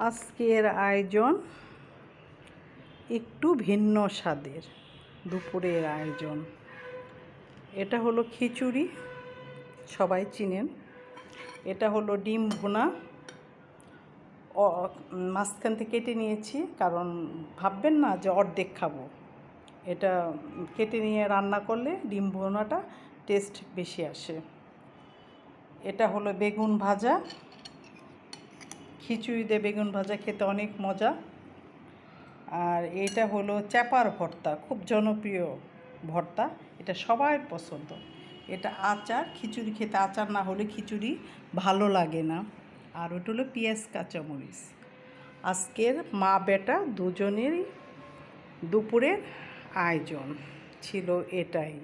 আজকের আয়োজন একটু ভিন্ন স্বাদের দুপুরের আয়োজন। এটা হলো খিচুড়ি, সবাই চিনেন। এটা হলো ডিম ভুনা, মাঝখান থেকে কেটে নিয়েছি, কারণ ভাববেন না যে অর্ধেক খাবো। এটা কেটে নিয়ে রান্না করলে ডিম ভুনাটা টেস্ট বেশি আসে। এটা হলো বেগুন ভাজা, খিচুড়ি দিয়ে বেগুন ভাজা খেতে অনেক মজা। আর এটা হলো চ্যাপার ভর্তা, খুব জনপ্রিয় ভর্তা, এটা সবার পছন্দ। এটা আচার, খিচুড়ি খেতে আচার না হলে খিচুড়ি ভালো লাগে না। আর ওটা হলো পেঁয়াজ কাঁচামরিচ। আজকের মা বেটা দুজনেরই দুপুরের আয়োজন ছিল এটাই।